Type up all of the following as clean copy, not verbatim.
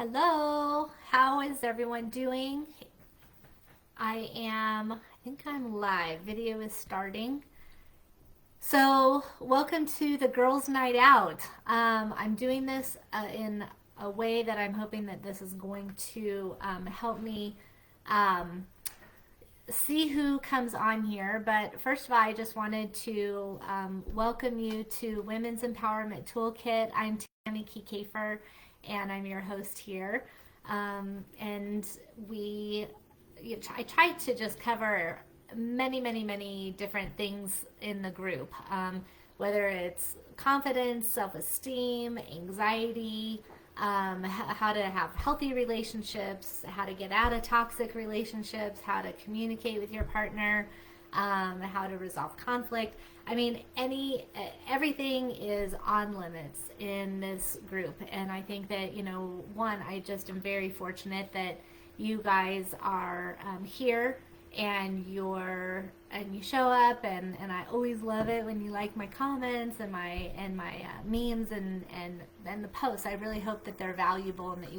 Hello, how is everyone doing? I think I'm live. Video is starting. So, welcome to the Girls' Night Out. I'm doing this in a way that I'm hoping that this is going to help me um, see who comes on here. But first of all, I just wanted to welcome you to Women's Empowerment Toolkit. I'm Tammy Kiefer, and I'm your host here. And I tried to just cover many different things in the group, whether it's confidence, self-esteem, anxiety, how to have healthy relationships, how to get out of toxic relationships, how to communicate with your partner, how to resolve conflict. I mean, everything is on limits in this group, and I think that I just am very fortunate that you guys are here and you show up, and I always love it when you like my comments and my memes and the posts. I really hope that they're valuable and that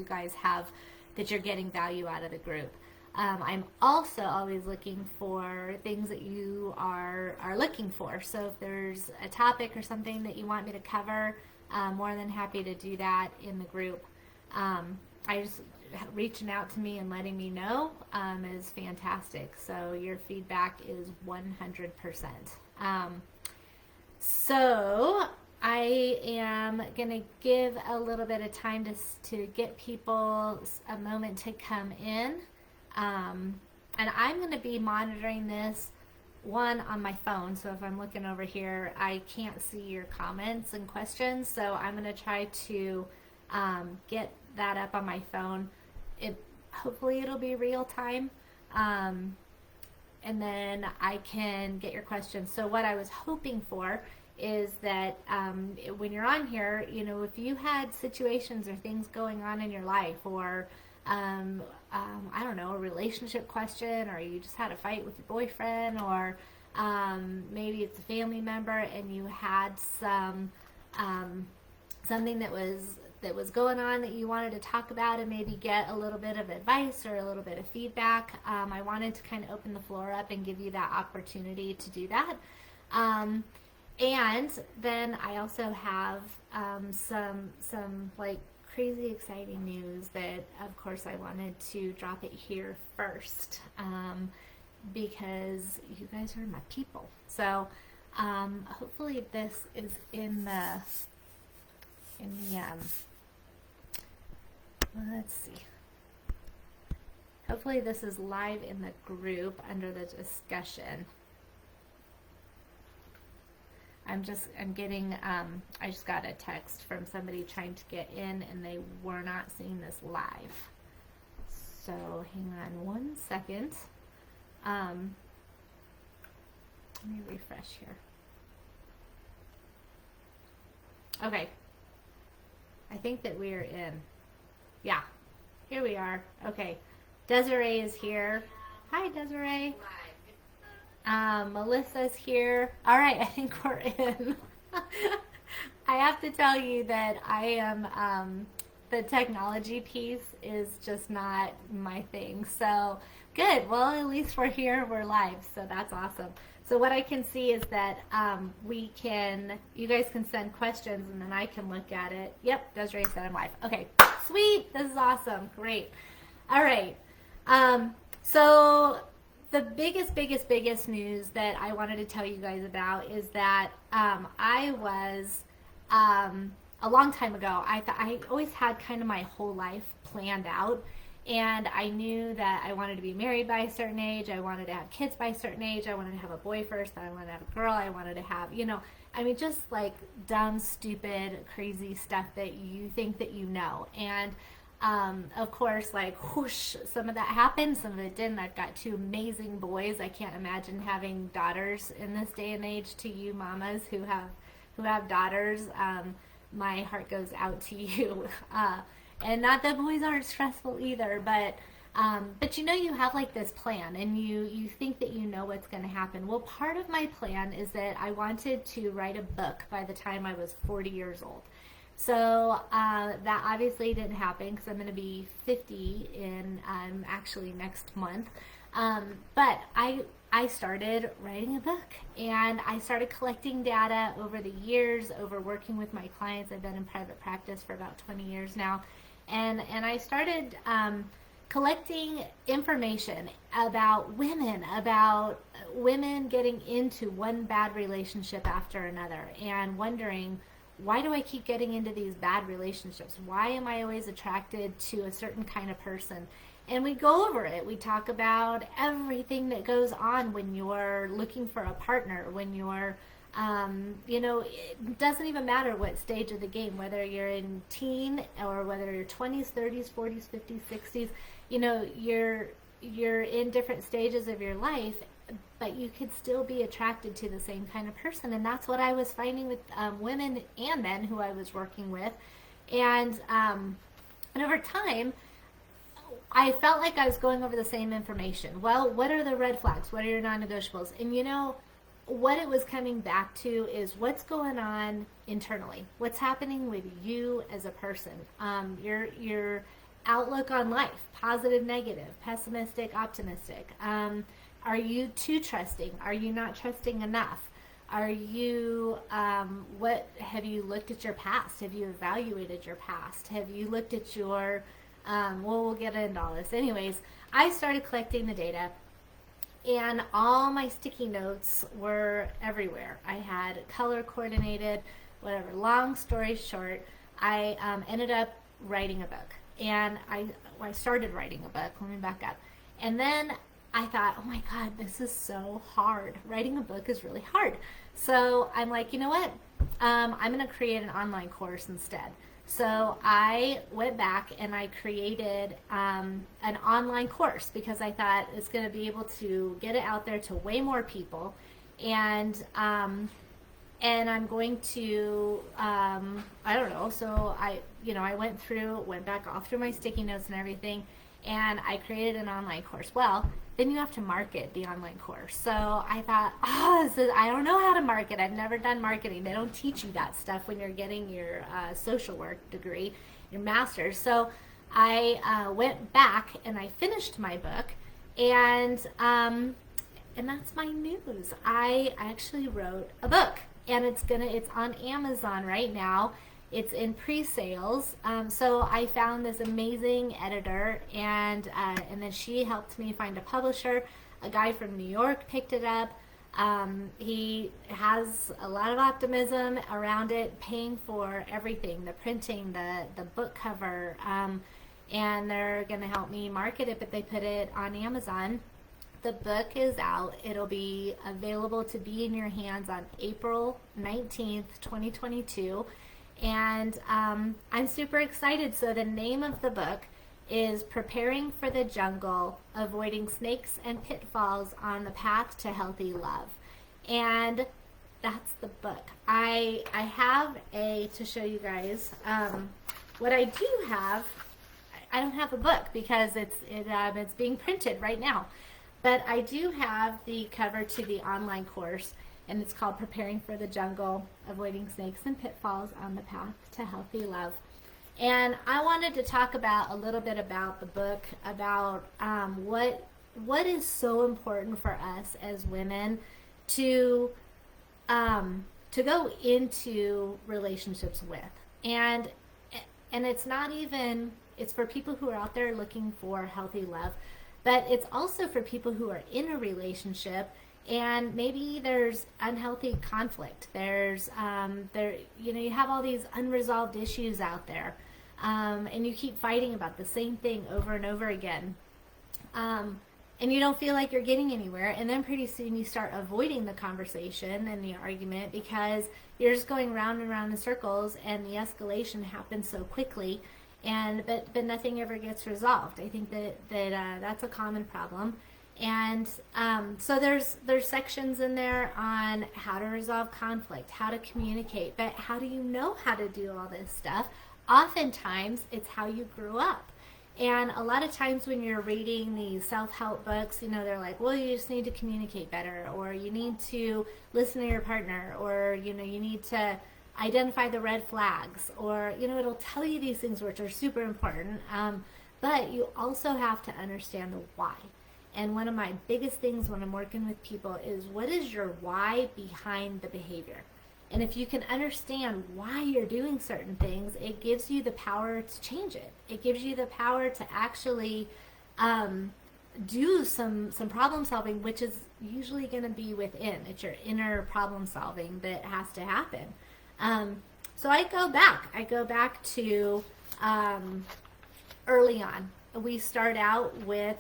you're getting value out of the group. I'm also always looking for things that you are looking for. So if there's a topic or something that you want me to cover, more than happy to do that in the group. I just reaching out to me and letting me know is fantastic. So your feedback is 100%. So I am going to give a little bit of time to get people a moment to come in. And I'm going to be monitoring this on my phone. So if I'm looking over here, I can't see your comments and questions. So I'm going to try to get that up on my phone. Hopefully it'll be real time. And then I can get your questions. So what I was hoping for is that when you're on here, if you had situations or things going on in your life, or I don't know, a relationship question, or you just had a fight with your boyfriend, or maybe it's a family member and you had something that was going on that you wanted to talk about and maybe get a little bit of advice or a little bit of feedback. I wanted to kind of open the floor up and give you that opportunity to do that. And then I also have some like crazy exciting news that, of course, I wanted to drop it here first, because you guys are my people. So hopefully this is in the let's see. Hopefully this is live in the group under the discussion. I'm getting, I just got a text from somebody trying to get in and they were not seeing this live. So hang on one second. Let me refresh here. Okay. I think that we're in. Yeah, here we are. Okay. Desiree is here. Hi, Desiree. Melissa's here. All right, I think we're in. I have to tell you that I am, the technology piece is just not my thing. So good. Well, at least we're here. We're live. So that's awesome. So what I can see is that you guys can send questions and then I can look at it. Yep, Desiree said I'm live. Okay, sweet. This is awesome. Great. All right. So the biggest news that I wanted to tell you guys about is that I was, a long time ago, I always had kind of my whole life planned out. And I knew that I wanted to be married by a certain age. I wanted to have kids by a certain age. I wanted to have a boy first. Then I wanted to have a girl. I wanted to have, just like dumb, stupid, crazy stuff that you think that you know. And of course, like whoosh, some of that happened, some of it didn't. I've got two amazing boys. I can't imagine having daughters in this day and age. To you mamas who have daughters, my heart goes out to you. And not that boys aren't stressful either, but you have like this plan and you think that you know what's going to happen. Well, part of my plan is that I wanted to write a book by the time I was 40 years old. So that obviously didn't happen because I'm going to be 50 in actually next month. But I started writing a book, and I started collecting data over the years, over working with my clients. I've been in private practice for about 20 years now, and I started collecting information about women getting into one bad relationship after another, and wondering, why do I keep getting into these bad relationships? Why am I always attracted to a certain kind of person? And we go over it. We talk about everything that goes on when you're looking for a partner, when you're, it doesn't even matter what stage of the game, whether you're in teen or whether you're 20s, 30s, 40s, 50s, 60s, you're in different stages of your life, but you could still be attracted to the same kind of person. And that's what I was finding with women and men who I was working with. And over time, I felt like I was going over the same information. Well, what are the red flags? What are your non-negotiables? And what it was coming back to is what's going on internally. What's happening with you as a person? Your outlook on life, positive, negative, pessimistic, optimistic. Are you too trusting? Are you not trusting enough? Are you, have you looked at your past? Have you evaluated your past? Have you looked at your, we'll get into all this. Anyways, I started collecting the data, and all my sticky notes were everywhere. I had color coordinated, whatever. Long story short, I ended up writing a book. And I started writing a book. Let me back up. And then I thought, oh my God, this is so hard. Writing a book is really hard. So I'm like, you know what? I'm going to create an online course instead. So I went back and I created an online course because I thought it's going to be able to get it out there to way more people. And I'm going to, I don't know, so I went back off through my sticky notes and everything, and I created an online course. Well, then you have to market the online course. So I thought, I don't know how to market. I've never done marketing. They don't teach you that stuff when you're getting your social work degree, your master's. So I went back and I finished my book, and that's my news. I actually wrote a book. And it's on Amazon right now. It's in pre-sales. So I found this amazing editor, and then she helped me find a publisher. A guy from New York picked it up. He has a lot of optimism around it, paying for everything, the printing, the book cover, and they're going to help me market it, but they put it on Amazon. The book is out. It'll be available to be in your hands on April 19th, 2022. And I'm super excited. So the name of the book is Preparing for the Jungle, Avoiding Snakes and Pitfalls on the Path to Healthy Love. And that's the book. I have to show you guys. What I do have, I don't have a book because it's being printed right now. But I do have the cover to the online course, and it's called Preparing for the Jungle, Avoiding Snakes and Pitfalls on the Path to Healthy Love. And I wanted to talk a little bit about the book, about what is so important for us as women to go into relationships with. And it's not even, it's for people who are out there looking for healthy love. But it's also for people who are in a relationship and maybe there's unhealthy conflict. There's you have all these unresolved issues out there, and you keep fighting about the same thing over and over again, and you don't feel like you're getting anywhere. And then pretty soon you start avoiding the conversation and the argument because you're just going round and round in circles, and the escalation happens so quickly. But nothing ever gets resolved. I think that's a common problem, and so there's sections in there on how to resolve conflict, how to communicate. But how do you know how to do all this stuff? Oftentimes, it's how you grew up. And a lot of times when you're reading these self-help books, they're like, well, you just need to communicate better, or you need to listen to your partner, or you need to identify the red flags, or, it'll tell you these things which are super important. But you also have to understand the why. And one of my biggest things when I'm working with people is, what is your why behind the behavior? And if you can understand why you're doing certain things, it gives you the power to change it. It gives you the power to actually do some problem solving, which is usually going to be within. It's your inner problem solving that has to happen. So I go back to early on. We start out with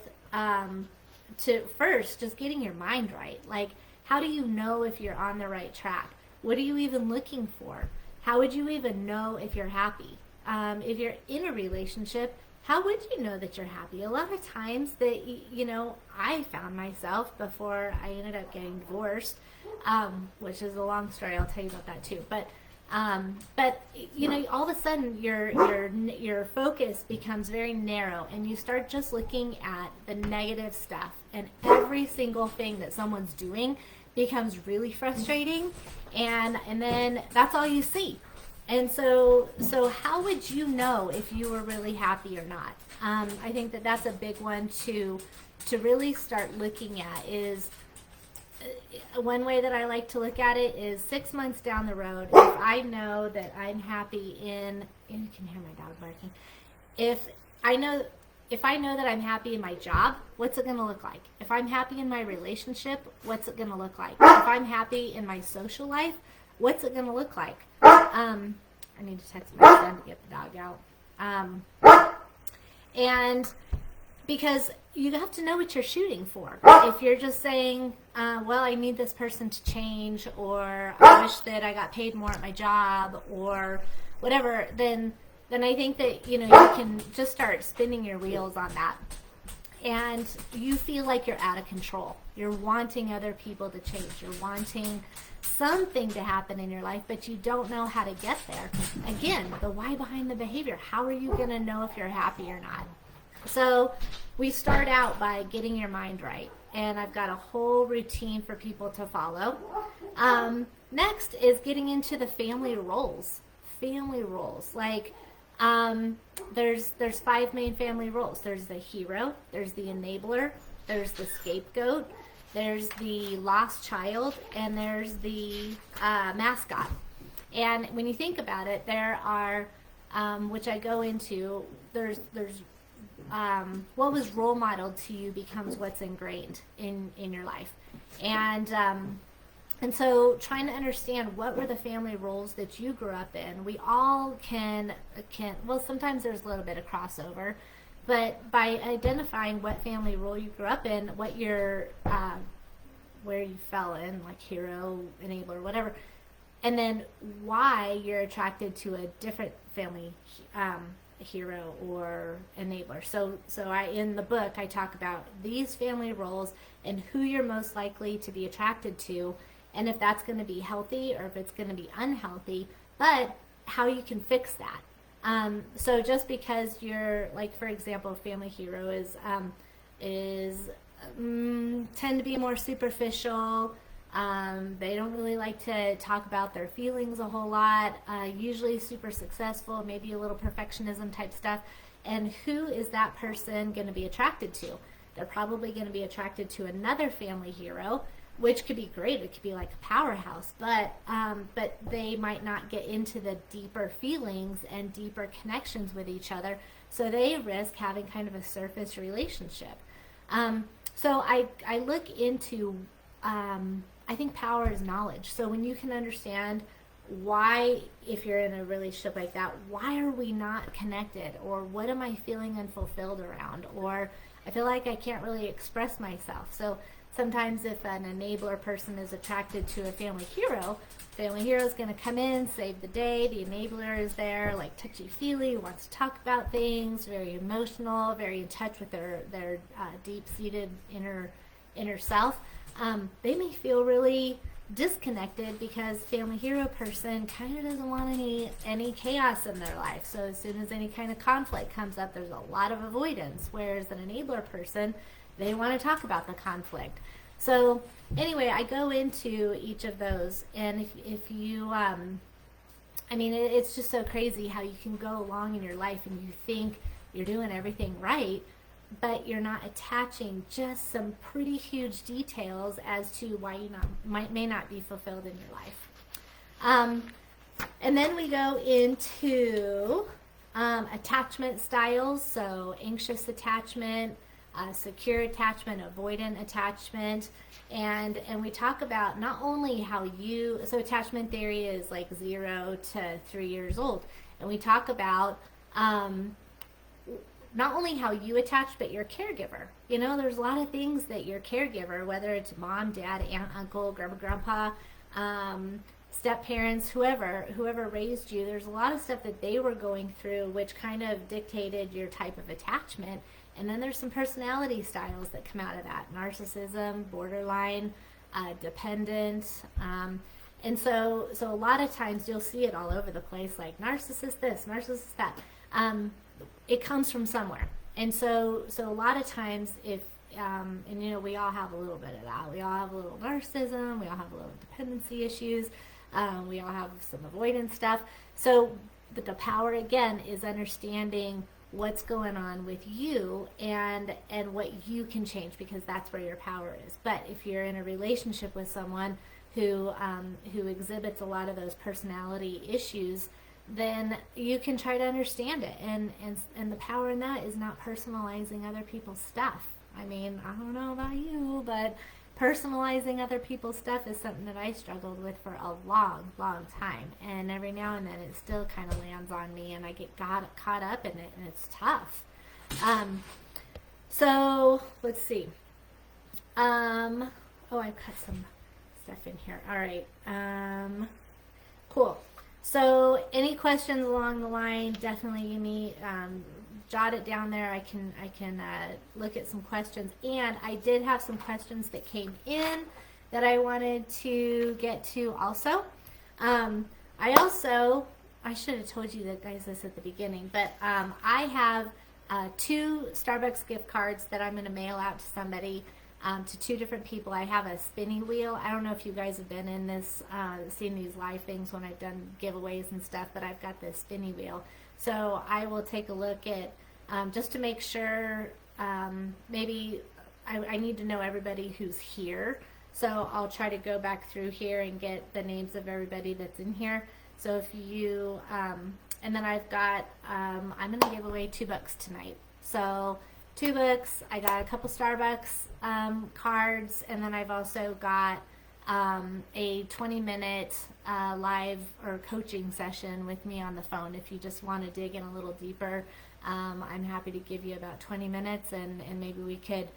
to first just getting your mind right. Like, how do you know if you're on the right track? What are you even looking for? How would you even know if you're happy? If you're in a relationship, how would you know that you're happy? A lot of times that, I found myself before I ended up getting divorced, which is a long story. I'll tell you about that too. But all of a sudden your focus becomes very narrow, and you start just looking at the negative stuff, and every single thing that someone's doing becomes really frustrating, and then that's all you see. And so how would you know if you were really happy or not? I think that that's a big one to really start looking at. Is one way that I like to look at it is 6 months down the road, if I know that I'm happy in, you can hear my dog barking, if I know that I'm happy in my job, what's it going to look like? If I'm happy in my relationship, what's it going to look like? If I'm happy in my social life, what's it going to look like? I need to text my son to get the dog out. And because you have to know what you're shooting for. If you're just saying, well, I need this person to change, or I wish that I got paid more at my job, or whatever, then I think that, you can just start spinning your wheels on that. And you feel like you're out of control. You're wanting other people to change. You're wanting something to happen in your life, but you don't know how to get there. Again, the why behind the behavior. How are you going to know if you're happy or not? So we start out by getting your mind right. And I've got a whole routine for people to follow. Next is getting into the family roles. Family roles. Like, there's 5 main family roles. There's the hero, there's the enabler, there's the scapegoat, there's the lost child, and there's the mascot. And when you think about it, there are, which I go into, there's what was role modeled to you becomes what's ingrained in your life. And so trying to understand what were the family roles that you grew up in. We all can well, sometimes there's a little bit of crossover, but by identifying what family role you grew up in, what your where you fell in, like hero, enabler, whatever, and then why you're attracted to a different family hero or enabler. So in the book I talk about these family roles and who you're most likely to be attracted to, and if that's going to be healthy or if it's going to be unhealthy, but how you can fix that. So just because you're, like, for example, family hero tend to be more superficial. They don't really like to talk about their feelings a whole lot. Usually super successful, maybe a little perfectionism type stuff. And who is that person going to be attracted to? They're probably going to be attracted to another family hero, which could be great. It could be like a powerhouse, but they might not get into the deeper feelings and deeper connections with each other. So they risk having kind of a surface relationship. So I look into, I think power is knowledge. So when you can understand why, if you're in a relationship like that, why are we not connected? Or what am I feeling unfulfilled around? Or I feel like I can't really express myself. So sometimes if an enabler person is attracted to a family hero is going to come in, save the day. The enabler is there, like touchy-feely, wants to talk about things, very emotional, very in touch with their deep-seated inner self. They may feel really disconnected because family hero person kind of doesn't want any chaos in their life. So as soon as any kind of conflict comes up, there's a lot of avoidance. Whereas an enabler person, they want to talk about the conflict. So anyway, I go into each of those, and if you I mean, it's just so crazy how you can go along in your life and you think you're doing everything right, but you're not attaching just some pretty huge details as to why you may not be fulfilled in your life. And then we go into attachment styles, so anxious attachment, secure attachment, avoidant attachment, and we talk about not only how so attachment theory is like 0 to 3 years old, and we talk about not only how you attach, but your caregiver. You know, there's a lot of things that your caregiver, whether it's mom, dad, aunt, uncle, grandpa, step parents, whoever raised you, there's a lot of stuff that they were going through which kind of dictated your type of attachment. And then there's some personality styles that come out of that: narcissism, borderline, dependent, and so a lot of times you'll see it all over the place, like narcissist this, narcissist that. It comes from somewhere, and so a lot of times, if and you know, we all have a little bit of that. We all have a little narcissism. We all have a little dependency issues. We all have some avoidance stuff. So, but the power again is understanding what's going on with you and what you can change, because that's where your power is. But if you're in a relationship with someone who exhibits a lot of those personality issues, then you can try to understand it, and the power in that is not personalizing other people's stuff. I mean, I don't know about you, but personalizing other people's stuff is something that I struggled with for a long time, and every now and then it still kind of lands on me, and I get caught up in it, and it's tough. So let's see. Oh, I've got some stuff in here. All right. Cool. So any questions along the line, definitely you need jot it down there. I can look at some questions, and I did have some questions that came in that I wanted to get to also. I should have told you that, guys, this at the beginning, but I have 2 Starbucks gift cards that I'm going to mail out to somebody. To 2 different people. I have a spinning wheel. I don't know if you guys have been in this, seen these live things when I've done giveaways and stuff, but I've got this spinning wheel. So I will take a look at, just to make sure, maybe I need to know everybody who's here. So I'll try to go back through here and get the names of everybody that's in here. So if you, and then I've got, I'm going to give away 2 books tonight. So 2 books. I got a couple Starbucks cards, and then I've also got a 20-minute live or coaching session with me on the phone. If you just want to dig in a little deeper, I'm happy to give you about 20 minutes, and maybe we could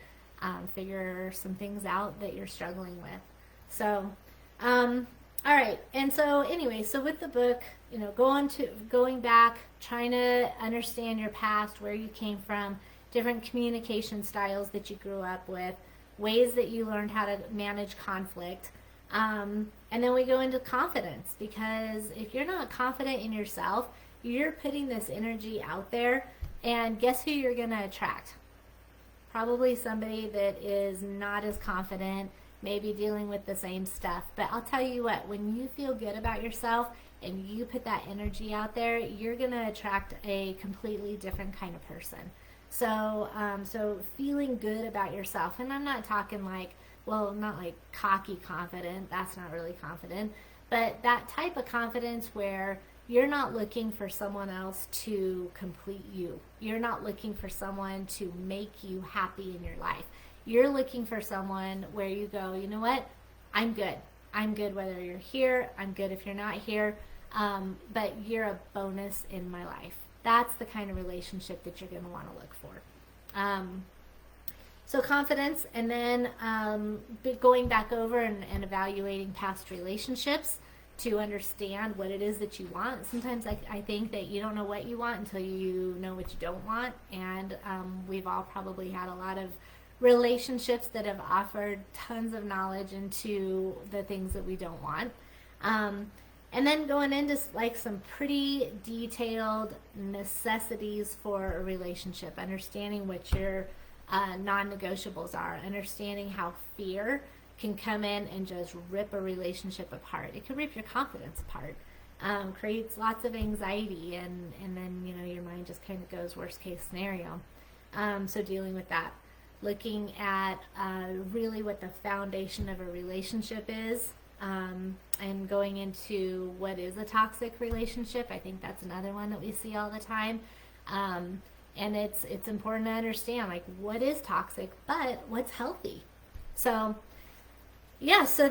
figure some things out that you're struggling with. So, all right. And so anyway, so with the book, you know, going back, trying to understand your past, where you came from, different communication styles that you grew up with, ways that you learned how to manage conflict. And then we go into confidence, because if you're not confident in yourself, you're putting this energy out there, and guess who you're going to attract? Probably somebody that is not as confident, maybe dealing with the same stuff. But I'll tell you what, when you feel good about yourself and you put that energy out there, you're going to attract a completely different kind of person. So, so feeling good about yourself, and I'm not talking like, well, not like cocky confident, that's not really confident, but that type of confidence where you're not looking for someone else to complete you. You're not looking for someone to make you happy in your life. You're looking for someone where you go, you know what, I'm good. I'm good whether you're here, I'm good if you're not here, but you're a bonus in my life. That's the kind of relationship that you're going to want to look for. So confidence, and then going back over and evaluating past relationships to understand what it is that you want. Sometimes I think that you don't know what you want until you know what you don't want, and we've all probably had a lot of relationships that have offered tons of knowledge into the things that we don't want. And then going into like some pretty detailed necessities for a relationship, understanding what your non-negotiables are, understanding how fear can come in and just rip a relationship apart. It can rip your confidence apart. creates lots of anxiety, and then, you know, your mind just kind of goes worst case scenario. So dealing with that, looking at really what the foundation of a relationship is, and going into what is a toxic relationship. I think that's another one that we see all the time. And it's important to understand, like, what is toxic, but what's healthy. So yeah, so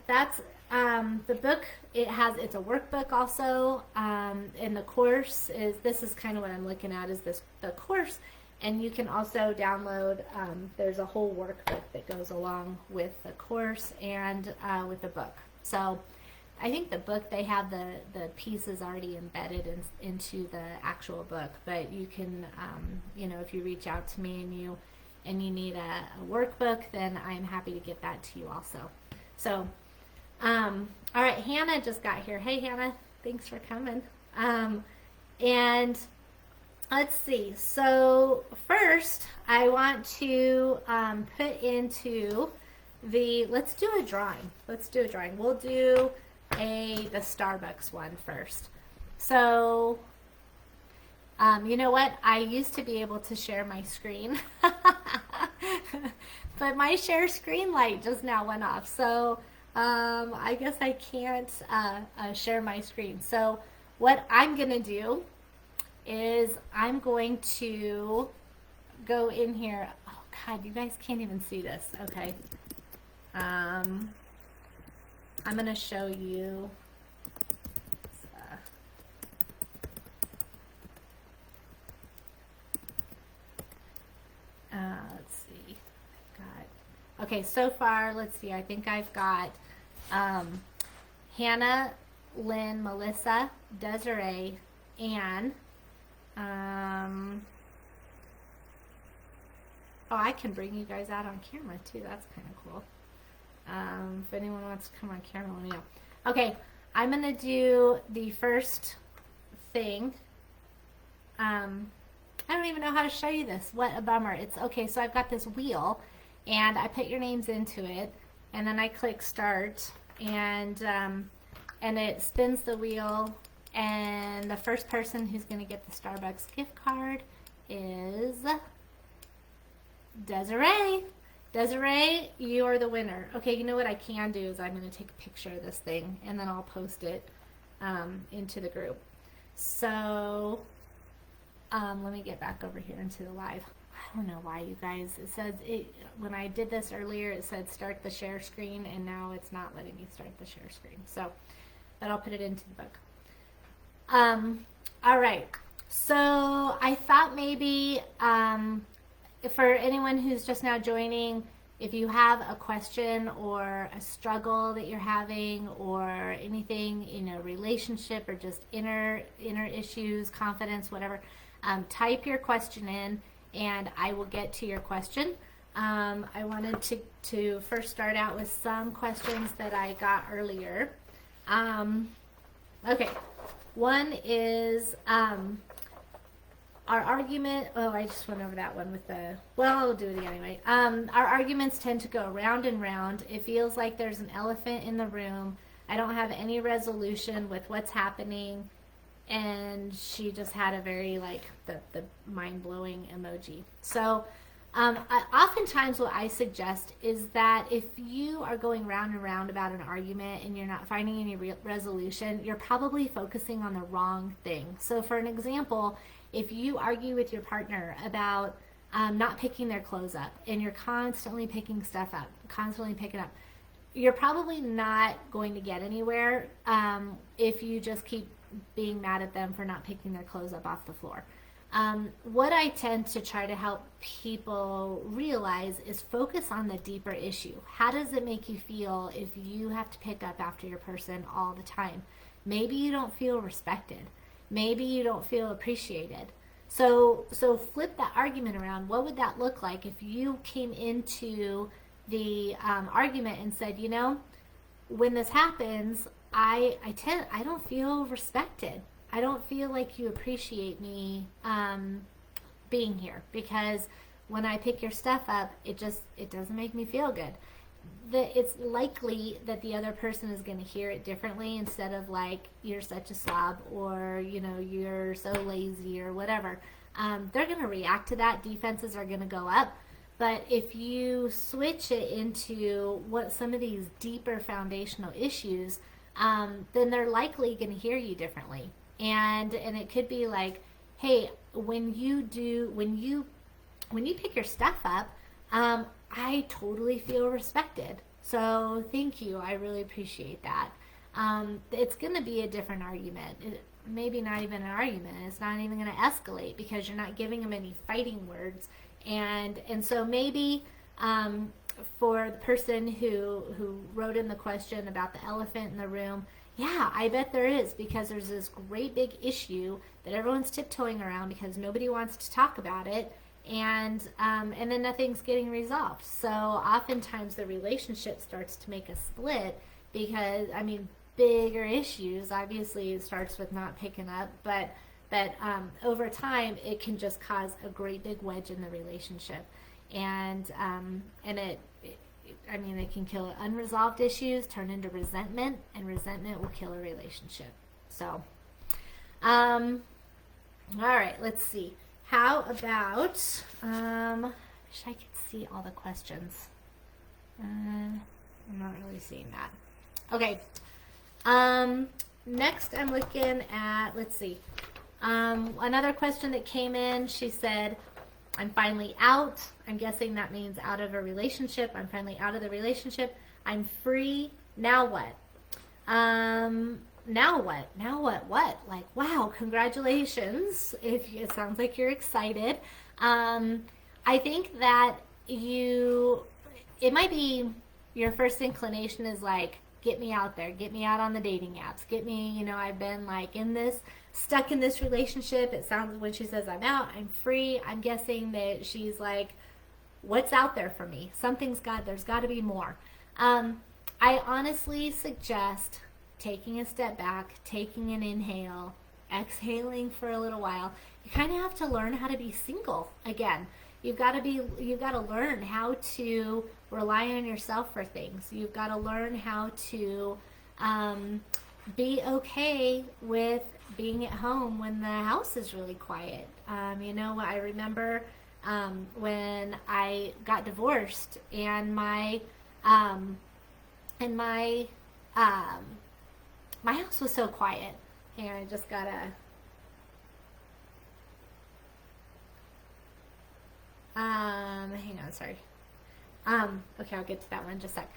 that's the book. It's a workbook also, and the course this is kind of what I'm looking at, is the course, and you can also download, there's a whole workbook that goes along with the course and with the book. So I think the book, they have the pieces already embedded into the actual book, but you can, you know, if you reach out to me and you need a workbook, then I'm happy to get that to you also. So, all right, Hannah just got here. Hey, Hannah, thanks for coming. And let's see. So first, I want to put into let's do a drawing. We'll do the Starbucks one first. So, you know what? I used to be able to share my screen, but my share screen light just now went off. So, I guess I can't share my screen. So what I'm going to do is I'm going to go in here. Oh, God, you guys can't even see this. Okay. I'm going to show you. Let's see. Okay, so far, let's see. I think I've got Hannah, Lynn, Melissa, Desiree, Anne. Oh, I can bring you guys out on camera too. That's kind of cool. If anyone wants to come on camera, let me know. Okay, I'm going to do the first thing. I don't even know how to show you this. What a bummer. It's okay, so I've got this wheel, and I put your names into it, and then I click start, and it spins the wheel, and the first person who's going to get the Starbucks gift card is Desiree. Desiree, you are the winner. Okay, you know what I can do is I'm going to take a picture of this thing, and then I'll post it into the group. So let me get back over here into the live. I don't know why, you guys. It says when I did this earlier, it said start the share screen, and now it's not letting me start the share screen. So, but I'll put it into the book. All right. So I thought maybe for anyone who's just now joining, if you have a question or a struggle that you're having, or anything, you know, relationship or just inner issues, confidence, whatever, type your question in, and I will get to your question. I wanted to first start out with some questions that I got earlier. Okay, one is our argument. Oh, I just went over that one with I'll do it anyway. Our arguments tend to go round and round. It feels like there's an elephant in the room. I don't have any resolution with what's happening. And she just had a very, like, the mind-blowing emoji. So oftentimes what I suggest is that if you are going round and round about an argument and you're not finding any resolution, you're probably focusing on the wrong thing. So for an example, if you argue with your partner about not picking their clothes up, and you're constantly picking stuff up, you're probably not going to get anywhere if you just keep being mad at them for not picking their clothes up off the floor. What I tend to try to help people realize is focus on the deeper issue. How does it make you feel if you have to pick up after your person all the time? Maybe you don't feel respected. Maybe you don't feel appreciated. So flip that argument around. What would that look like if you came into the argument and said, you know, when this happens, I don't feel respected. I don't feel like you appreciate me being here, because when I pick your stuff up, it doesn't make me feel good. it's likely that the other person is going to hear it differently, instead of like, you're such a slob, or you're so lazy, or whatever. They're going to react to that. Defenses are going to go up. But if you switch it into what some of these deeper foundational issues, then they're likely going to hear you differently. And it could be like, hey, when you pick your stuff up, I totally feel respected. So thank you. I really appreciate that. It's going to be a different argument. Maybe not even an argument. It's not even going to escalate, because you're not giving them any fighting words. And so maybe for the person who wrote in the question about the elephant in the room, yeah, I bet there is, because there's this great big issue that everyone's tiptoeing around because nobody wants to talk about it, and then nothing's getting resolved. So oftentimes the relationship starts to make a split, because bigger issues, obviously it starts with not picking up, but over time it can just cause a great big wedge in the relationship, and it can kill unresolved issues, turn into resentment, and resentment will kill a relationship. So, all right, let's see. How about, I wish I could see all the questions. I'm not really seeing that. Okay. Next I'm looking at, let's see. Another question that came in, she said, I'm finally out. I'm guessing that means out of a relationship. I'm finally out of the relationship. I'm free. Now what? Now what? What? Like, wow, congratulations. It sounds like you're excited. I think that it might be your first inclination is like, get me out there, get me out on the dating apps, get me, I've been like stuck in this relationship. It sounds, when she says I'm out, I'm free, I'm guessing that she's like, what's out there for me? There's got to be more. I honestly suggest taking a step back, taking an inhale, exhaling for a little while. You kind of have to learn how to be single again. You've got to learn how to rely on yourself for things. You've got to learn how to be okay with being at home when the house is really quiet. I remember when I got divorced, and my house was so quiet. Hang on, I just gotta. Hang on, sorry. Okay, I'll get to that one in just a sec.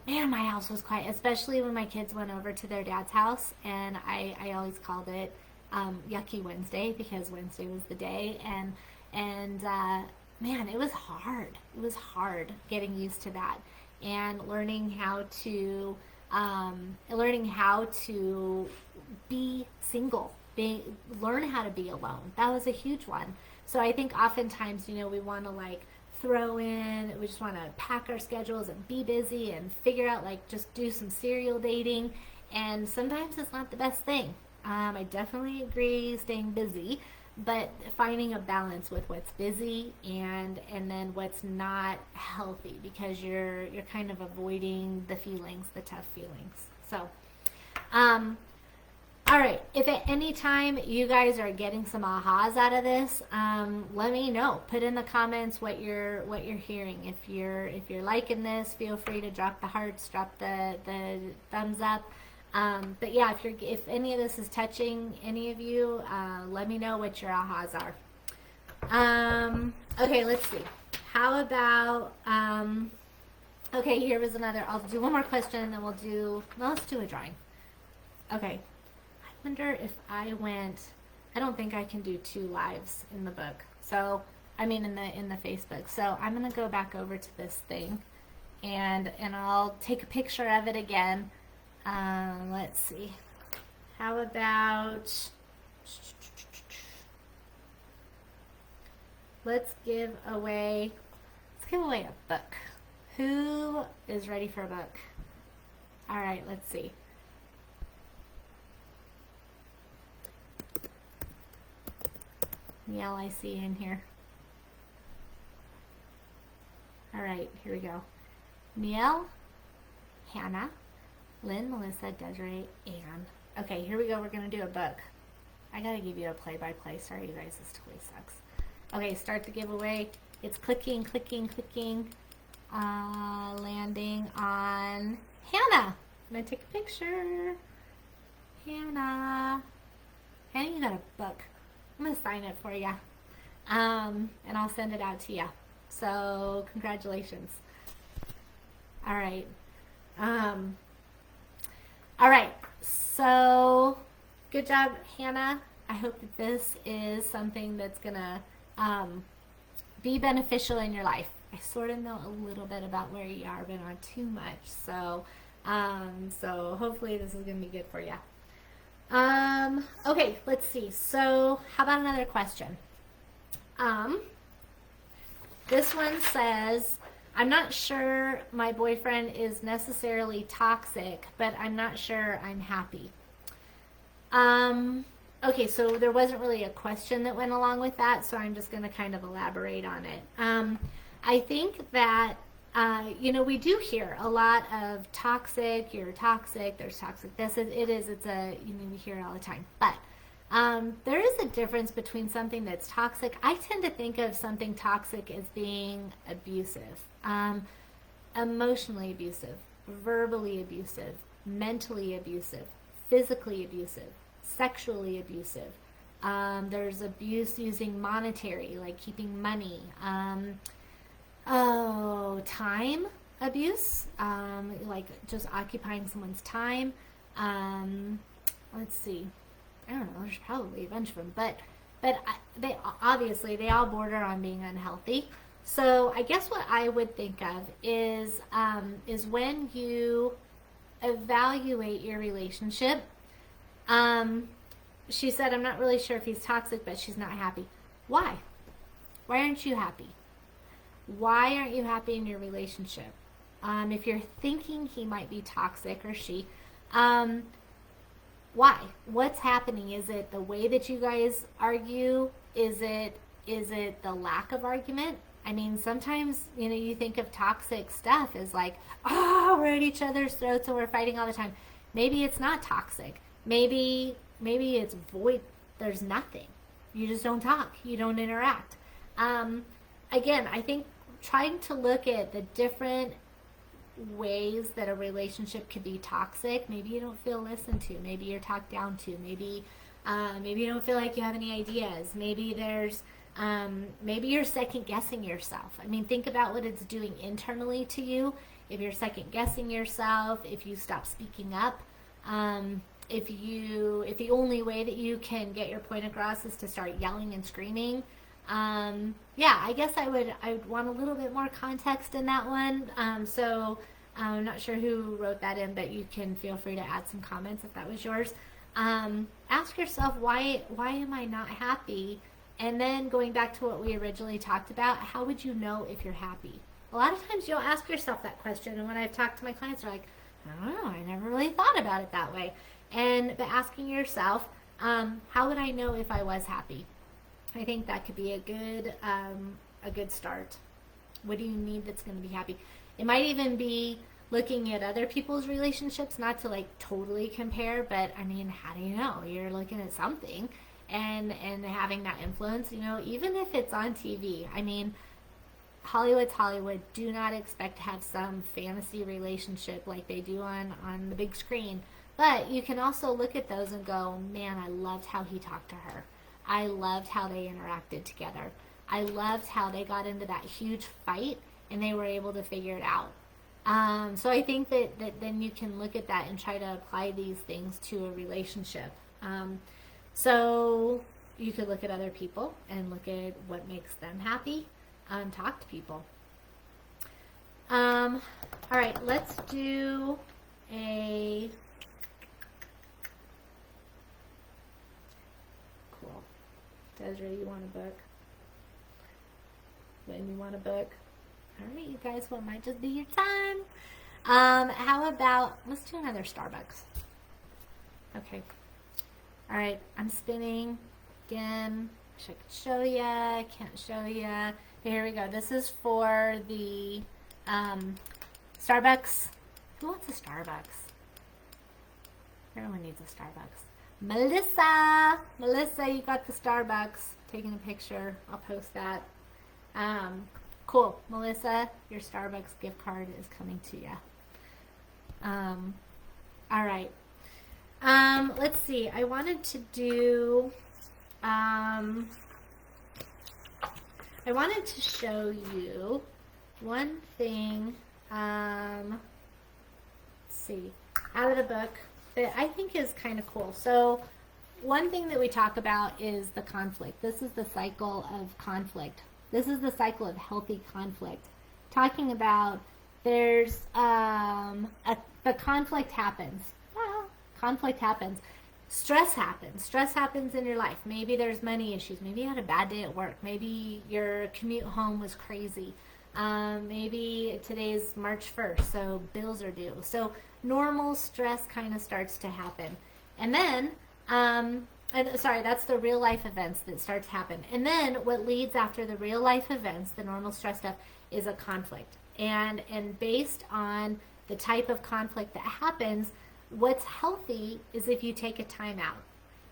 Man, my house was quiet, especially when my kids went over to their dad's house, and I always called it Yucky Wednesday, because Wednesday was the day, and man, it was hard. It was hard getting used to that, and learning how to be single, learn how to be alone. That was a huge one. So I think oftentimes, we want to we just want to pack our schedules and be busy and figure out, just do some serial dating. And sometimes it's not the best thing. I definitely agree staying busy, but finding a balance with what's busy and then what's not healthy, because you're kind of avoiding the tough feelings. So, all right, if at any time you guys are getting some ahas out of this, let me know. Put in the comments what you're hearing. If you're liking this, feel free to drop the hearts, drop the thumbs up. But yeah, if any of this is touching any of you, let me know what your ahas are. Okay, let's see. How about okay, here was another. I'll do one more question, and then let's do a drawing. Okay. I wonder if I don't think I can do 2 lives in the book. So, in the Facebook. So I'm going to go back over to this thing, and I'll take a picture of it again. Let's see. How about, let's give away a book. Who is ready for a book? All right, let's see. Yell, I see in here. All right, here we go. Neil, Hannah, Lynn, Melissa, Desiree, Anne. Okay, here we go. We're going to do a book. I got to give you a play-by-play. Sorry, you guys. This totally sucks. Okay, start the giveaway. It's clicking, clicking, clicking. Landing on Hannah. I'm going to take a picture. Hannah. Hannah, you got a book. I'm going to sign it for you. And I'll send it out to you. So, congratulations. All right. All right. So, good job, Hannah. I hope that this is something that's going to be beneficial in your life. I sort of know a little bit about where you are, but not too much. So, so hopefully this is going to be good for you. Okay, let's see. So, how about another question? This one says, I'm not sure my boyfriend is necessarily toxic, but I'm not sure I'm happy. Okay, so there wasn't really a question that went along with that, so I'm just going to kind of elaborate on it. I think that, we do hear a lot of toxic, you're toxic, there's toxic this. We hear it all the time. But there is a difference between something that's toxic. I tend to think of something toxic as being abusive, emotionally abusive, verbally abusive, mentally abusive, physically abusive, sexually abusive. There's abuse using monetary, like keeping money. Time abuse, like just occupying someone's time. Let's see. I don't know. There's probably a bunch of them, but they all border on being unhealthy. So I guess what I would think of is when you evaluate your relationship. She said, I'm not really sure if he's toxic, but she's not happy. Why? Why aren't you happy? Why aren't you happy in your relationship? If you're thinking he might be toxic or she, why? What's happening? Is it the way that you guys argue? Is it the lack of argument? I mean, sometimes, you think of toxic stuff as like, we're at each other's throats and we're fighting all the time. Maybe it's not toxic. Maybe it's void. There's nothing. You just don't talk. You don't interact. Again, I think trying to look at the different ways that a relationship could be toxic. Maybe you don't feel listened to. Maybe you're talked down to. Maybe you don't feel like you have any ideas. Maybe maybe you're second guessing yourself. I mean, think about what it's doing internally to you. If you're second guessing yourself, if you stop speaking up, if the only way that you can get your point across is to start yelling and screaming, I guess I would want a little bit more context in that one. So I'm not sure who wrote that in, but you can feel free to add some comments if that was yours. Ask yourself, why am I not happy? And then going back to what we originally talked about, how would you know if you're happy? A lot of times you'll ask yourself that question, and when I've talked to my clients, they're like, I don't know, I never really thought about it that way. But asking yourself, how would I know if I was happy? I think that could be a good start. What do you need that's going to be happy? It might even be looking at other people's relationships, not to like totally compare, but I mean, how do you know? You're looking at something and having that influence, even if it's on TV. I mean, Hollywood's Hollywood. Do not expect to have some fantasy relationship like they do on the big screen. But you can also look at those and go, man, I loved how he talked to her. I loved how they interacted together. I loved how they got into that huge fight and they were able to figure it out. So I think that then you can look at that and try to apply these things to a relationship. So you could look at other people and look at what makes them happy. Talk to people. All right, let's do a... Cool. Desiree, you want a book? When you want a book? All right, you guys, what might just be your time? How about, let's do another Starbucks. Okay. All right, I'm spinning again. Wish I could show ya. Can't show ya. Here we go. This is for the Starbucks. Who wants a Starbucks? Everyone needs a Starbucks. Melissa, you got the Starbucks. Taking a picture. I'll post that. Cool. Melissa, your Starbucks gift card is coming to you. All right. Let's see. I wanted to do, I wanted to show you one thing, let's see, out of the book that I think is kind of cool. So one thing that we talk about is the conflict. This is the cycle of conflict. This is the cycle of healthy conflict. Talking about there's, the conflict happens. Well, conflict happens. Stress happens. Stress happens in your life. Maybe there's money issues. Maybe you had a bad day at work. Maybe your commute home was crazy. Maybe today's March 1st, so bills are due. So normal stress kind of starts to happen. And then, that's the real life events that start to happen. And then what leads after the real life events, the normal stress stuff, is a conflict. And based on the type of conflict that happens, what's healthy is if you take a time out.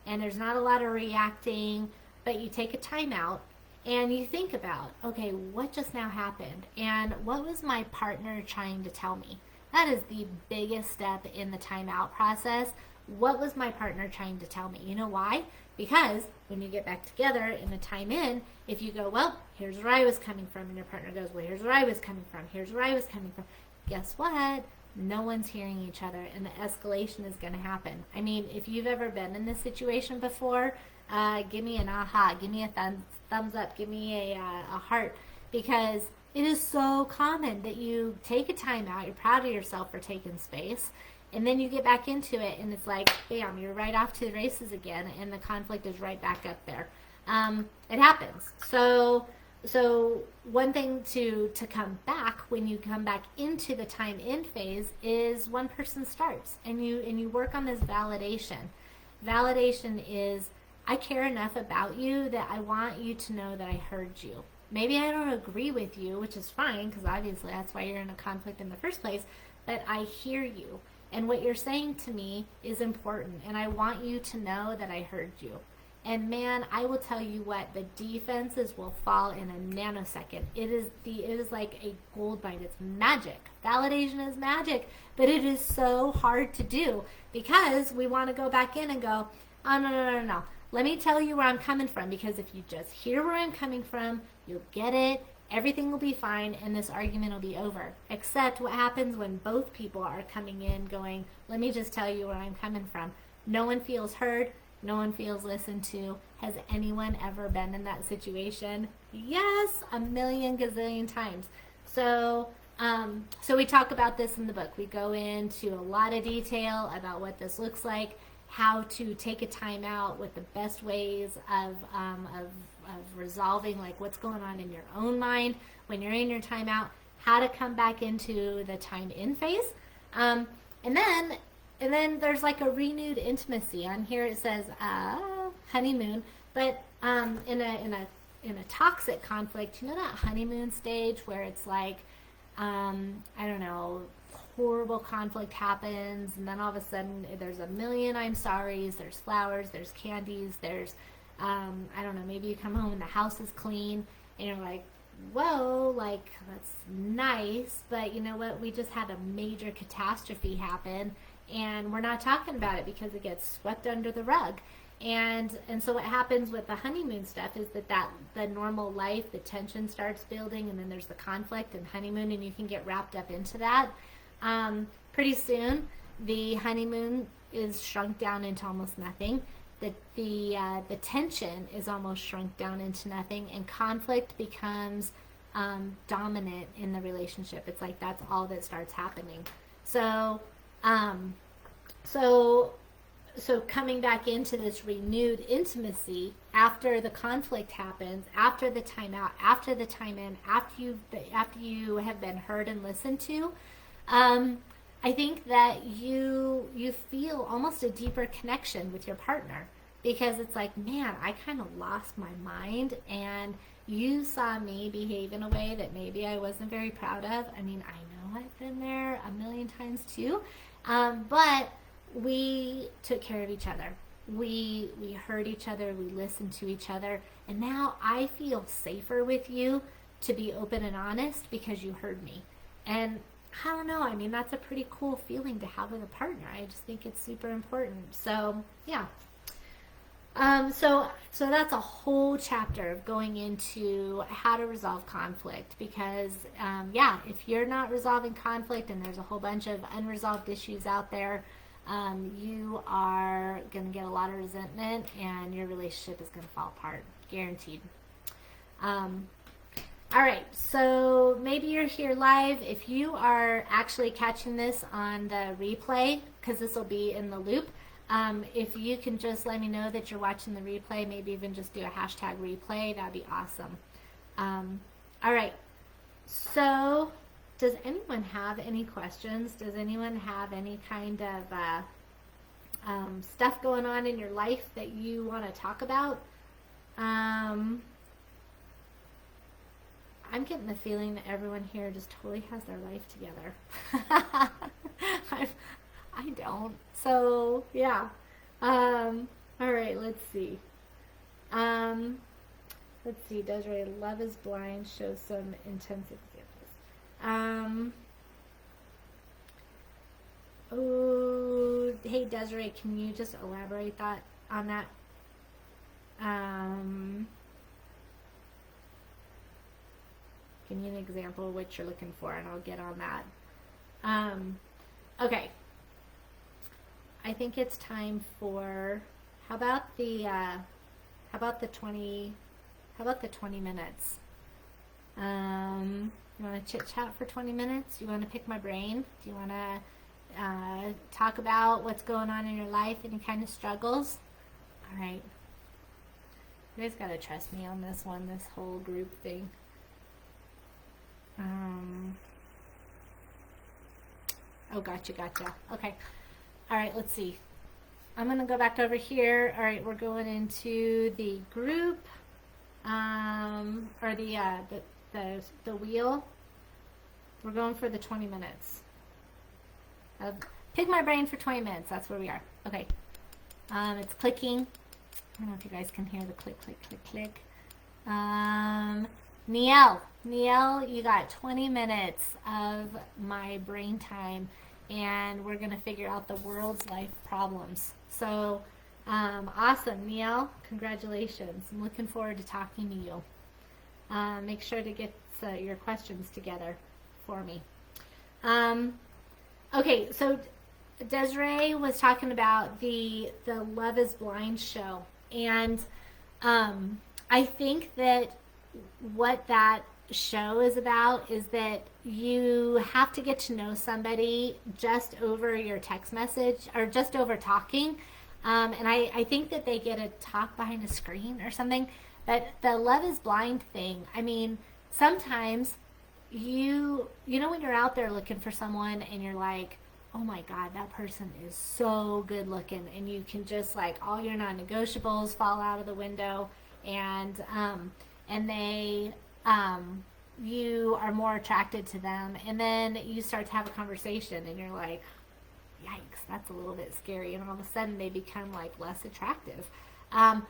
And there's not a lot of reacting, but you take a time out and you think about, okay, what just now happened? And what was my partner trying to tell me? That is the biggest step in the timeout process. What was my partner trying to tell me? You know why? Because when you get back together in the time in, if you go, well, here's where I was coming from, and your partner goes, well, here's where I was coming from, here's where I was coming from, guess what? No one's hearing each other, and the escalation is going to happen. I mean, if you've ever been in this situation before, give me an aha, give me a thumbs up, give me a heart, because it is so common that you take a time out, you're proud of yourself for taking space, and then you get back into it, and it's like, bam, you're right off to the races again, and the conflict is right back up there. It happens. So one thing to come back when you come back into the time in phase is one person starts, and you work on this validation. Validation is, I care enough about you that I want you to know that I heard you. Maybe I don't agree with you, which is fine, because obviously that's why you're in a conflict in the first place, but I hear you. And what you're saying to me is important, and I want you to know that I heard you. And man, I will tell you what, the defenses will fall in a nanosecond. It is like a gold mine. It's magic. Validation is magic, but it is so hard to do because we want to go back in and go, oh, no. Let me tell you where I'm coming from, because if you just hear where I'm coming from, you'll get it. Everything will be fine, and this argument will be over. Except what happens when both people are coming in going, let me just tell you where I'm coming from. No one feels heard. No one feels listened to. Has anyone ever been in that situation? Yes, a million gazillion times. So we talk about this in the book. We go into a lot of detail about what this looks like, how to take a time out, what the best ways of resolving, like what's going on in your own mind when you're in your timeout, how to come back into the time in phase, and then there's like a renewed intimacy. On here it says honeymoon, but in a toxic conflict, you know that honeymoon stage where it's like I don't know, horrible conflict happens, and then all of a sudden there's a million I'm sorry's, there's flowers, there's candies, there's I don't know, maybe you come home and the house is clean, and you're like, whoa, like, that's nice, but you know what, we just had a major catastrophe happen, and we're not talking about it because it gets swept under the rug. And so what happens with the honeymoon stuff is that the normal life, the tension starts building, and then there's the conflict and honeymoon, and you can get wrapped up into that. Pretty soon, the honeymoon is shrunk down into almost nothing. The tension is almost shrunk down into nothing, and conflict becomes dominant in the relationship. It's like that's all that starts happening. So coming back into this renewed intimacy after the conflict happens, after the time out, after the time in, after you have been heard and listened to, I think that you feel almost a deeper connection with your partner, because it's like, man, I kind of lost my mind, and you saw me behave in a way that maybe I wasn't very proud of. I mean, I know I've been there a million times too, but we took care of each other. We heard each other, we listened to each other, and now I feel safer with you to be open and honest because you heard me. And I don't know, I mean, that's a pretty cool feeling to have with a partner. I just think it's super important. So, yeah. So that's a whole chapter of going into how to resolve conflict, because, yeah, if you're not resolving conflict and there's a whole bunch of unresolved issues out there, you are going to get a lot of resentment and your relationship is going to fall apart, guaranteed. All right, so maybe you're here live. If you are actually catching this on the replay, because this will be in the loop, if you can just let me know that you're watching the replay, maybe even just do a hashtag replay, that'd be awesome. All right, so does anyone have any questions? Does anyone have any kind of stuff going on in your life that you want to talk about? I'm getting the feeling that everyone here just totally has their life together. I don't. So, yeah. All right, let's see. Let's see. Desiree, Love is Blind shows some intense examples. Oh, hey, Desiree, can you just elaborate that on that? Give me an example of what you're looking for, and I'll get on that. Okay. I think it's time for, how about the 20 minutes? You want to chit chat for 20 minutes? You want to pick my brain? Do you want to talk about what's going on in your life, any kind of struggles? All right. You guys got to trust me on this one, this whole group thing. Oh, gotcha. Okay. All right, let's see. I'm going to go back over here. All right, we're going into the group, or the wheel. We're going for the 20 minutes. Pick my brain for 20 minutes. That's where we are. Okay. It's clicking. I don't know if you guys can hear the click, click, click, click. Niel, you got 20 minutes of my brain time, and we're going to figure out the world's life problems. So, awesome, Niel. Congratulations. I'm looking forward to talking to you. Make sure to get your questions together for me. Okay, so Desiree was talking about the Love is Blind show, and I think that what that show is about is that you have to get to know somebody just over your text message or just over talking, and I think that they get a talk behind a screen or something. But the Love is Blind thing, I mean, sometimes you know when you're out there looking for someone and you're like, oh my God, that person is so good looking, and you can just, like, all your non-negotiables fall out of the window, and they you are more attracted to them, and then you start to have a conversation and you're like, yikes, that's a little bit scary, and all of a sudden they become like less attractive. And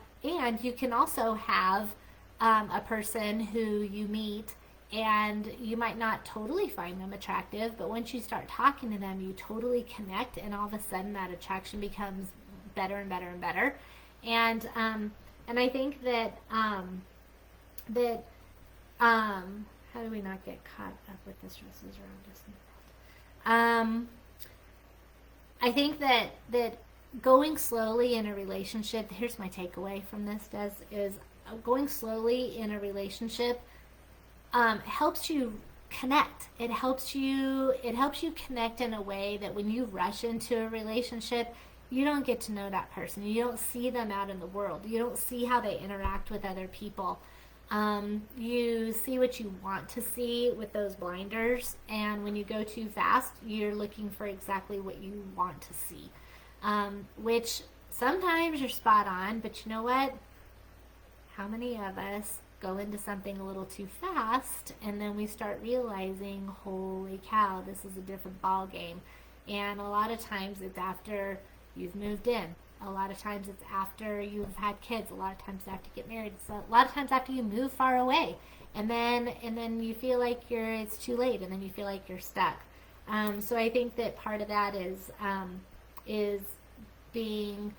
you can also have a person who you meet and you might not totally find them attractive, but once you start talking to them, you totally connect, and all of a sudden that attraction becomes better and better and better. And I think that how do we not get caught up with the stresses around us in the world? I think that going slowly in a relationship, here's my takeaway from this, Des, is going slowly in a relationship helps you connect. It helps you connect in a way that when you rush into a relationship, you don't get to know that person. You don't see them out in the world. You don't see how they interact with other people. You see what you want to see with those blinders, and when you go too fast, you're looking for exactly what you want to see, which sometimes you're spot on, but you know what? How many of us go into something a little too fast and then we start realizing, holy cow, this is a different ball game. And a lot of times it's after you've moved in. A lot of times it's after you've had kids. A lot of times after you get married. So a lot of times after you move far away. And then you feel like it's too late, and then you feel like you're stuck. So I think that part of that is being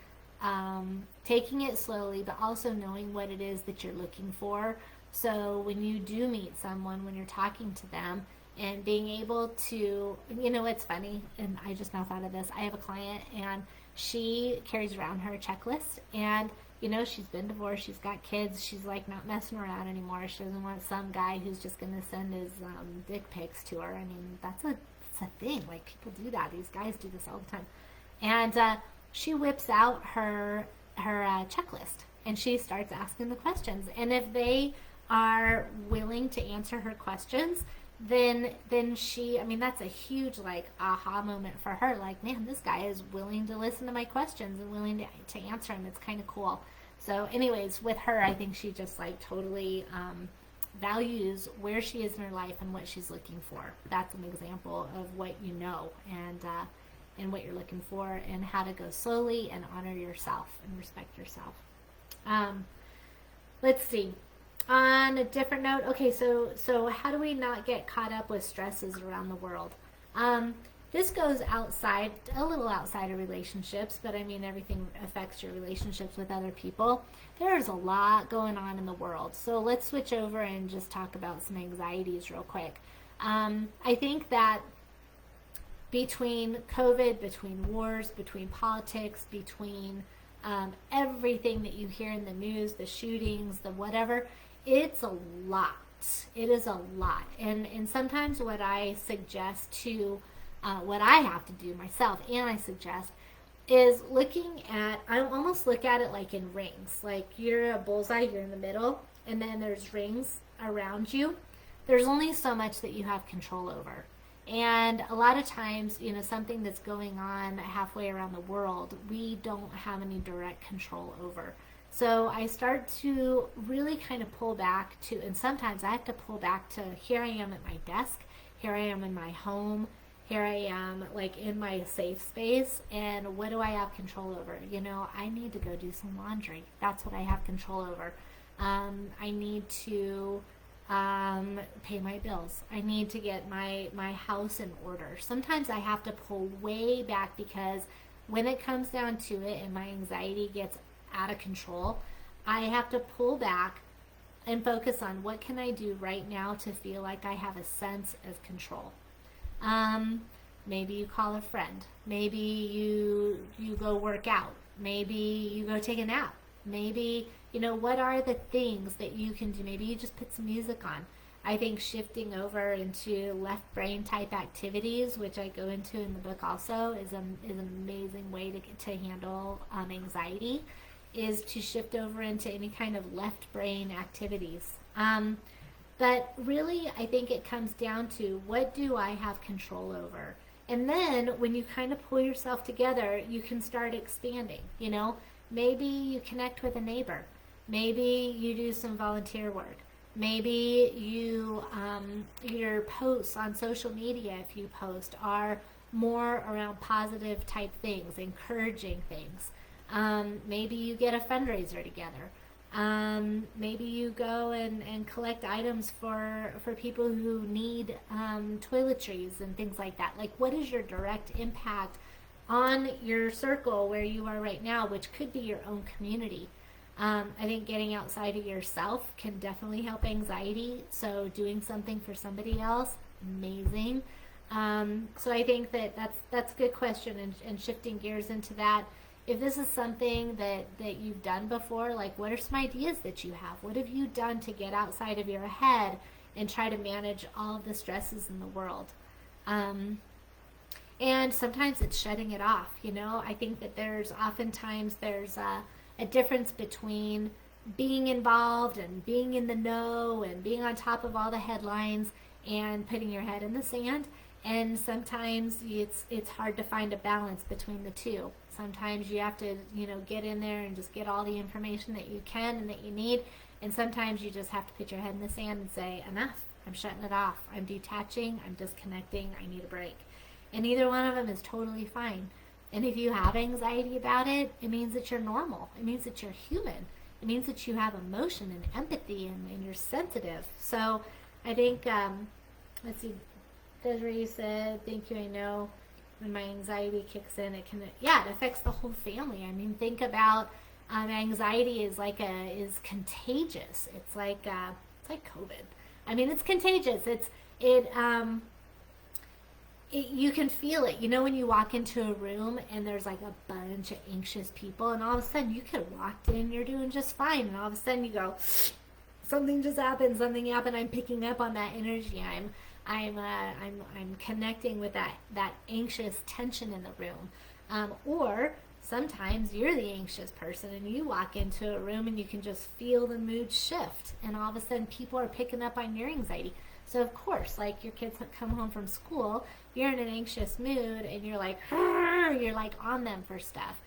taking it slowly, but also knowing what it is that you're looking for. So when you do meet someone, when you're talking to them, and being able to, it's funny, and I just now thought of this. I have a client, and she carries around her checklist, and she's been divorced, she's got kids, she's like not messing around anymore. She doesn't want some guy who's just going to send his dick pics to her. I mean, that's a thing. Like, people do that. These guys do this all the time. And she whips out her checklist, and she starts asking the questions. And if they are willing to answer her questions, then she, that's a huge like aha moment for her. Like, man, this guy is willing to listen to my questions and willing to answer them. It's kind of cool. So anyways, with her, I think she just like totally values where she is in her life and what she's looking for. That's an example of what you know, and what you're looking for, and how to go slowly and honor yourself and respect yourself. Let's see. On a different note, okay, so how do we not get caught up with stresses around the world? This goes outside, a little outside of relationships, but everything affects your relationships with other people. There's a lot going on in the world. So let's switch over and just talk about some anxieties real quick. I think that between COVID, between wars, between politics, between everything that you hear in the news, the shootings, the whatever, it's a lot. It is a lot. And sometimes what I suggest to, what I have to do myself, and I suggest, is I almost look at it like in rings. Like, you're a bullseye, you're in the middle, and then there's rings around you. There's only so much that you have control over. And a lot of times, something that's going on halfway around the world, we don't have any direct control over. So I start to really kind of pull back to, and sometimes I have to pull back to, here I am at my desk, here I am in my home, here I am like in my safe space, and what do I have control over? I need to go do some laundry. That's what I have control over. I need to pay my bills. I need to get my house in order. Sometimes I have to pull way back, because when it comes down to it and my anxiety gets out of control, I have to pull back and focus on what can I do right now to feel like I have a sense of control. Maybe you call a friend. Maybe you go work out. Maybe you go take a nap. Maybe, what are the things that you can do? Maybe you just put some music on. I think shifting over into left brain type activities, which I go into in the book also, is an amazing way to handle anxiety, is to shift over into any kind of left brain activities. But really, I think it comes down to, what do I have control over? And then when you kind of pull yourself together, you can start expanding. Maybe you connect with a neighbor. Maybe you do some volunteer work. Maybe your posts on social media, if you post, are more around positive type things, encouraging things. Maybe you get a fundraiser together. Maybe you go and collect items for people who need toiletries and things like that. Like, what is your direct impact on your circle where you are right now, which could be your own community? I think getting outside of yourself can definitely help anxiety. So doing something for somebody else, amazing. So I think that's a good question, and shifting gears into that. If this is something that you've done before, like, what are some ideas that you have? What have you done to get outside of your head and try to manage all of the stresses in the world? And sometimes it's shutting it off. I think that there's oftentimes a difference between being involved and being in the know and being on top of all the headlines and putting your head in the sand. And sometimes it's hard to find a balance between the two. Sometimes you have to, get in there and just get all the information that you can and that you need. And sometimes you just have to put your head in the sand and say, enough. I'm shutting it off. I'm detaching. I'm disconnecting. I need a break. And either one of them is totally fine. And if you have anxiety about it, it means that you're normal. It means that you're human. It means that you have emotion and empathy and you're sensitive. So I think, let's see, Desiree said, thank you, I know when my anxiety kicks in, it affects the whole family. I mean, think about anxiety is contagious. It's like COVID. I mean, it's contagious. You can feel it. When you walk into a room and there's like a bunch of anxious people, and all of a sudden you could walk in, you're doing just fine, and all of a sudden you go, something just happened. Something happened. I'm picking up on that energy. I'm connecting with that anxious tension in the room. Or sometimes you're the anxious person and you walk into a room and you can just feel the mood shift, and all of a sudden people are picking up on your anxiety. So of course, like your kids come home from school, you're in an anxious mood and you're like on them for stuff.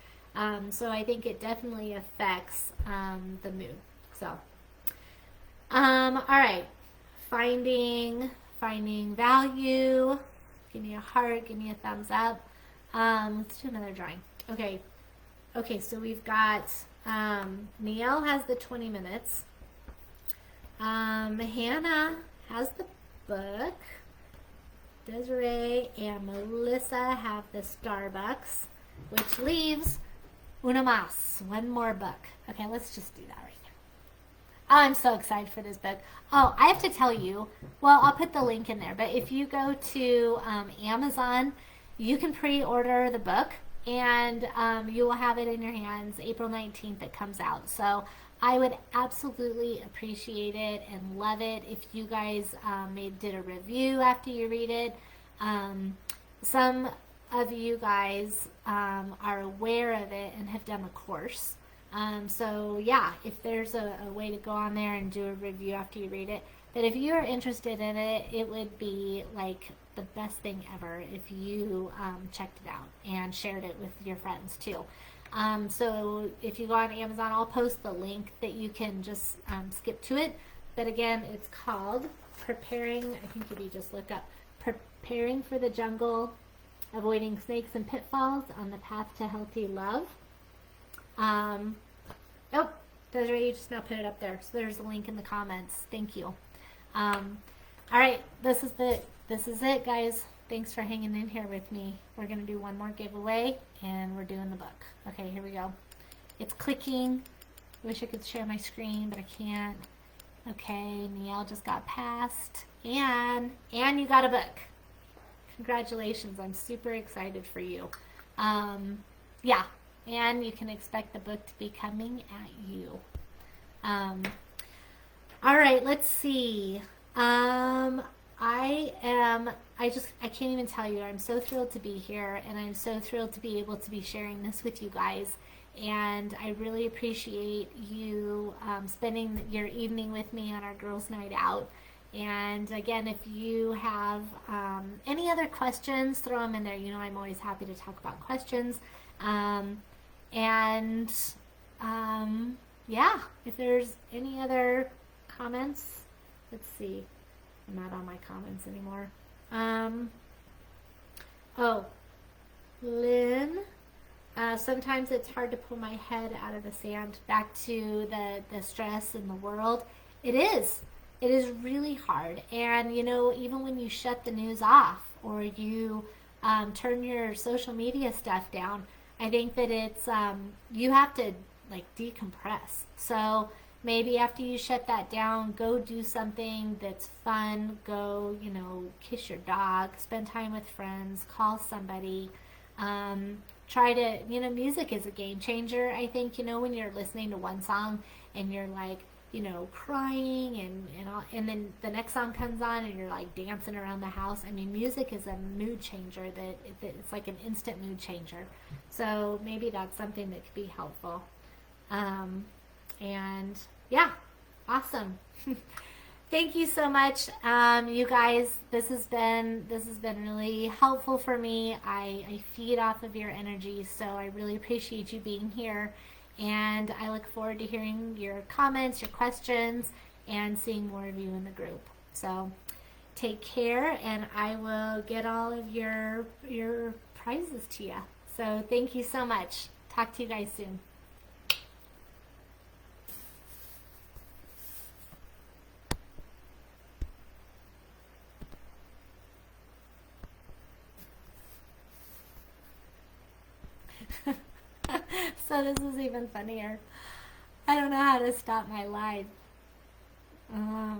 So I think it definitely affects the mood. So all right, finding value. Give me a heart, give me a thumbs up. Let's do another drawing. Okay, so we've got Nielle has the 20 minutes. Hannah has the book. Desiree and Melissa have the Starbucks, which leaves una más, one more book. Okay, let's just do that right now. Oh, I'm so excited for this book. Oh, I have to tell you, well, I'll put the link in there, but if you go to Amazon, you can pre-order the book, and you will have it in your hands April 19th. It comes out. So I would absolutely appreciate it and love it if you guys did a review after you read it. Some of you guys are aware of it and have done a course. So yeah, if there's a way to go on there and do a review after you read it. But if you're interested in it, it would be like the best thing ever if you checked it out and shared it with your friends too. So if you go on Amazon, I'll post the link that you can just skip to it. But again, it's called Preparing, I think if you just look up Preparing for the Jungle, Avoiding Snakes and Pitfalls on the Path to Healthy Love. Oh, Desiree, you just now put it up there. So there's a link in the comments. Thank you. All right, this is it, guys. Thanks for hanging in here with me. We're going to do one more giveaway, and we're doing the book. Okay, here we go. It's clicking. I wish I could share my screen, but I can't. Okay, Nielle just got passed. And you got a book. Congratulations. I'm super excited for you. Yeah, and you can expect the book to be coming at you. All right, let's see. I can't even tell you, I'm so thrilled to be here, and I'm so thrilled to be able to be sharing this with you guys. And I really appreciate you spending your evening with me on our girls' night out. And again, if you have any other questions, throw them in there. I'm always happy to talk about questions. Yeah, if there's any other comments, let's see. I'm not on my comments anymore. Oh, Lynn, sometimes it's hard to pull my head out of the sand. Back to the stress in the world. It is really hard. And, even when you shut the news off or you turn your social media stuff down, I think that it's, you have to decompress. So maybe after you shut that down, go do something that's fun. Go, kiss your dog, spend time with friends, call somebody. Try to, music is a game changer. I think, when you're listening to one song and you're crying and then the next song comes on and you're dancing around the house. I mean, music is a mood changer it's like an instant mood changer. So maybe that's something that could be helpful. And yeah, awesome. thank you so much, you guys. This has been really helpful for me. I feed off of your energy, so I really appreciate you being here, and I look forward to hearing your comments, your questions, and seeing more of you in the group. So take care, and I will get all of your prizes to you. So thank you so much. Talk to you guys soon. So this is even funnier. I don't know how to stop my live. I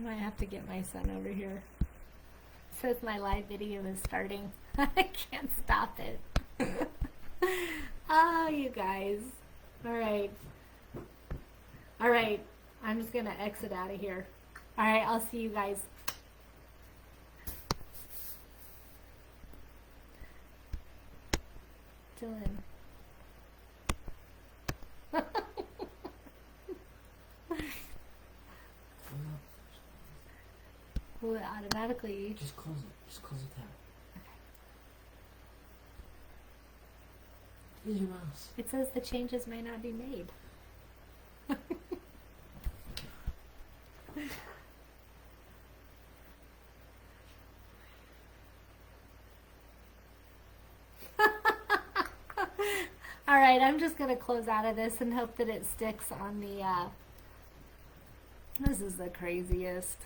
might have to get my son over here. It says my live video is starting. I can't stop it. Oh, you guys. All right. All right. I'm just going to exit out of here. All right. I'll see you guys. Dylan. Will it automatically? Just close it. Just close it down. Okay. Use your mouse. It says the changes may not be made. All right, I'm just going to close out of this and hope that it sticks on the... This is the craziest.